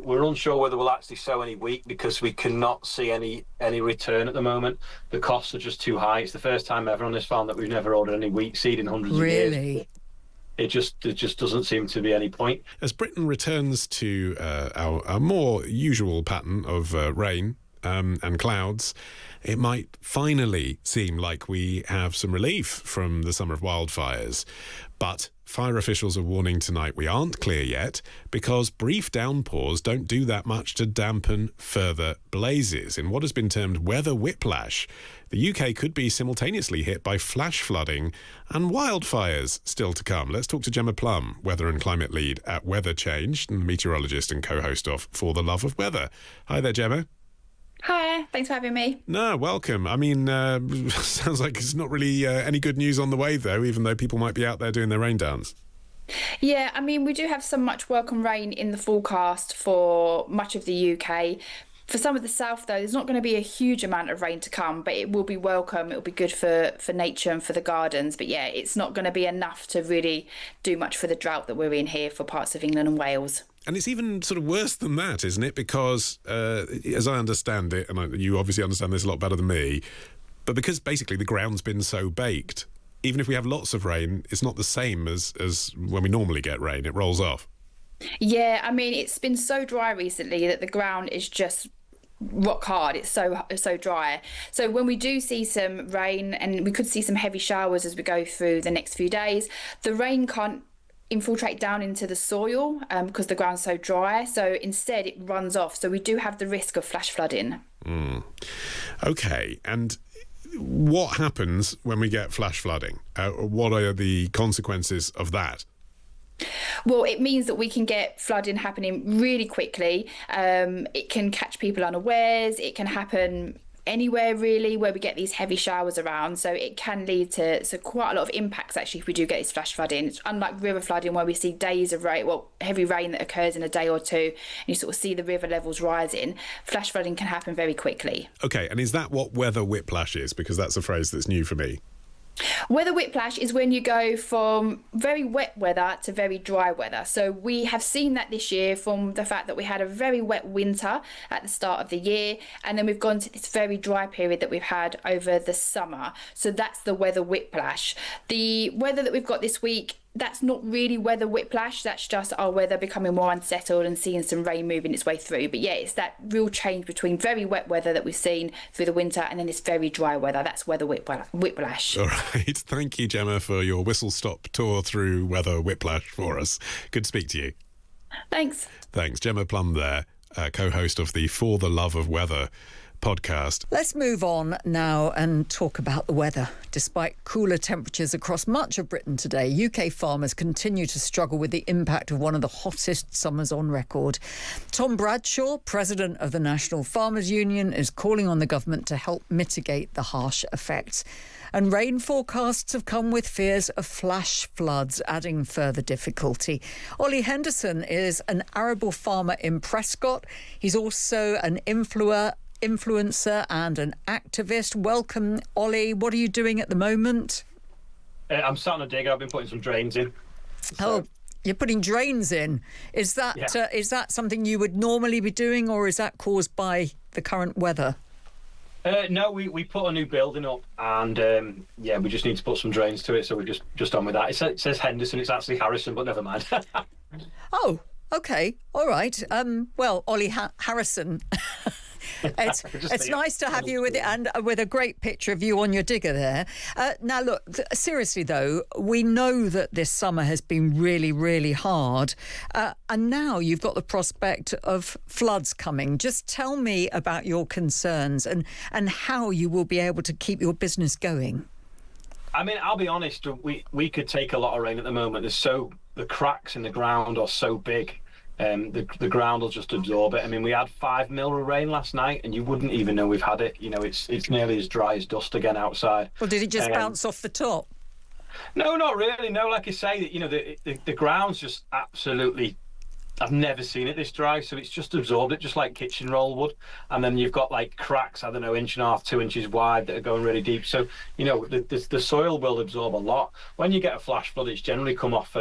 we're unsure whether we'll actually sow any wheat because we cannot see any return at the moment. The costs are just too high. It's the first time ever on this farm that we've never ordered any wheat seed in hundreds of years. Really? It just doesn't seem to be any point. As Britain returns to our more usual pattern of rain and clouds, it might finally seem like we have some relief from the summer of wildfires. But fire officials are warning tonight we aren't clear yet because brief downpours don't do that much to dampen further blazes. In what has been termed weather whiplash, the UK could be simultaneously hit by flash flooding and wildfires still to come. Let's talk to Gemma Plum, weather and climate lead at Weather Change and meteorologist and co-host of For the Love of Weather. Hi there, Gemma. Hi, thanks for having me. No, welcome. I mean, sounds like it's not really any good news on the way, though, even though people might be out there doing their rain dance. Yeah, I mean, we do have some much welcome rain in the forecast for much of the UK. For some of the south, though, there's not going to be a huge amount of rain to come, but it will be welcome. It will be good for nature and for the gardens. But yeah, it's not going to be enough to really do much for the drought that we're in here for parts of England and Wales. And it's even sort of worse than that, isn't it? Because, as I understand it, and you obviously understand this a lot better than me, but because basically the ground's been so baked, even if we have lots of rain, it's not the same as when we normally get rain. It rolls off. Yeah, I mean, it's been so dry recently that the ground is just rock hard. It's so dry. So when we do see some rain, and we could see some heavy showers as we go through the next few days, the rain can't infiltrate down into the soil because the ground's so dry. So instead it runs off. So we do have the risk of flash flooding. Okay, and what happens when we get flash flooding? What are the consequences of that? Well, it means that we can get flooding happening really quickly. It can catch people unawares. It can happen anywhere really where we get these heavy showers around, so it can lead to quite a lot of impacts actually if we do get this flash flooding. It's unlike river flooding where we see days of heavy rain that occurs in a day or two and you sort of see the river levels rising. Flash flooding can happen very quickly. Okay, and is that what weather whiplash is? Because that's a phrase that's new for me. Weather whiplash is when you go from very wet weather to very dry weather. So we have seen that this year from the fact that we had a very wet winter at the start of the year, and then we've gone to this very dry period that we've had over the summer. So that's the weather whiplash. The weather that we've got this week, that's not really weather whiplash. That's just our weather becoming more unsettled and seeing some rain moving its way through. But yeah, it's that real change between very wet weather that we've seen through the winter and then this very dry weather. That's weather whiplash. All right. Thank you, Gemma, for your whistle-stop tour through weather whiplash for us. Good to speak to you. Thanks. Thanks. Gemma Plum there, co-host of the For the Love of Weather podcast. Let's move on now and talk about the weather. Despite cooler temperatures across much of Britain today, UK farmers continue to struggle with the impact of one of the hottest summers on record. Tom Bradshaw, president of the National Farmers Union, is calling on the government to help mitigate the harsh effects. And rain forecasts have come with fears of flash floods, adding further difficulty. Olly Henderson is an arable farmer in Prescott. He's also an influencer and an activist. Welcome, Olly. What are you doing at the moment? I'm starting to dig. I've been putting some drains in. Oh, you're putting drains in. Is that something you would normally be doing, or is that caused by the current weather? No, we put a new building up, and we just need to put some drains to it. So we're just on with that. It says Henderson. It's actually Harrison, but never mind. Oh, okay, all right. Well, Olly Harrison. It's nice to have you with it, and with a great picture of you on your digger there. Now, look, seriously, though, we know that this summer has been really, really hard. And now you've got the prospect of floods coming. Just tell me about your concerns and how you will be able to keep your business going. I mean, I'll be honest, we could take a lot of rain at the moment. The cracks in the ground are so big. The ground will just absorb it. I mean, we had 5 mil of rain last night, and you wouldn't even know we've had it. You know, it's nearly as dry as dust again outside. Well, did it just bounce off the top? No, not really. No, like I say, you know, the ground's just absolutely I've never seen it this dry, so it's just absorbed it just like kitchen roll would. And then you've got like cracks, I don't know, 1.5 2 inches wide that are going really deep. So the soil will absorb a lot. When you get a flash flood, it's generally come off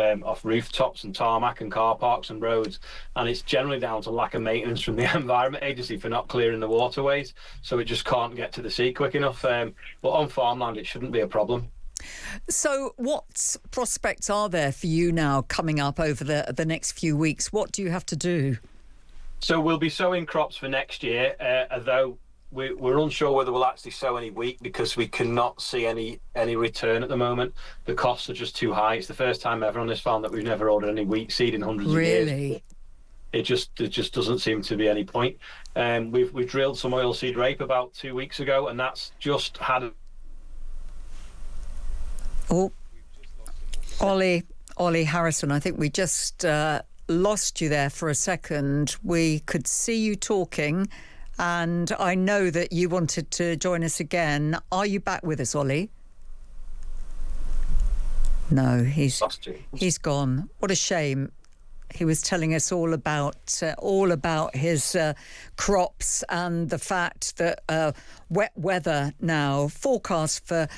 rooftops and tarmac and car parks and roads, and it's generally down to lack of maintenance from the Environment Agency for not clearing the waterways, so it just can't get to the sea quick enough. But on farmland, it shouldn't be a problem. So what prospects are there for you now coming up over the next few weeks? What do you have to do? So we'll be sowing crops for next year, although we're unsure whether we'll actually sow any wheat because we cannot see any return at the moment. The costs are just too high. It's the first time ever on this farm that we've never ordered any wheat seed in hundreds of years. Really? It just doesn't seem to be any point. We've drilled some oilseed rape about 2 weeks ago, and that's just had. Oh, Olly Harrison, I think we just lost you there for a second. We could see you talking, and I know that you wanted to join us again. Are you back with us, Olly? No, he's gone. What a shame. He was telling us all about his crops and the fact that wet weather now forecast for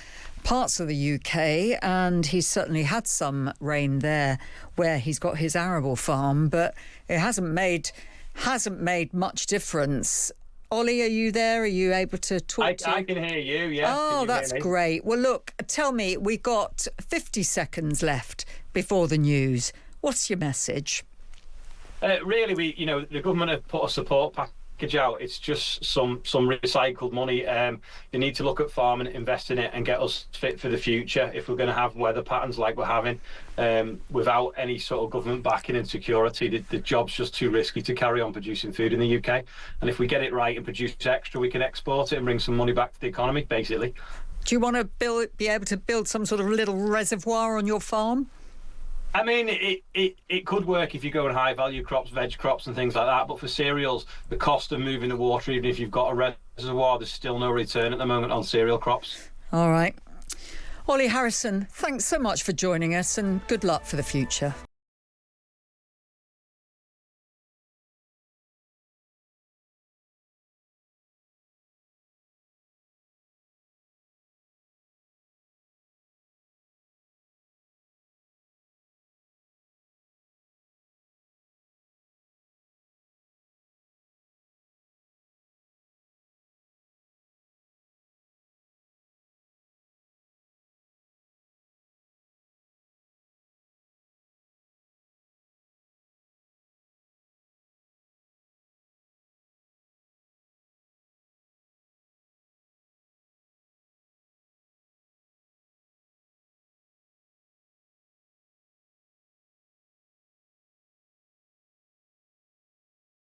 parts of the UK, and he's certainly had some rain there where he's got his arable farm, but it hasn't made much difference. Olly, are you there? Are you able to talk I can hear you, yeah. Oh, that's great. Well, look, tell me, we got 50 seconds left before the news. What's your message? Really, the government have put a support package out. It's just some recycled money. They need to look at farming, invest in it, and get us fit for the future. If we're going to have weather patterns like we're having, without any sort of government backing and security, the job's just too risky to carry on producing food in the UK. And if we get it right and produce extra, we can export it and bring some money back to the economy, basically. Do you want to be able to build some sort of little reservoir on your farm? I mean, it could work if you go in high value crops, veg crops and things like that. But for cereals, the cost of moving the water, even if you've got a reservoir, there's still no return at the moment on cereal crops. All right. Olly Harrison, thanks so much for joining us, and good luck for the future.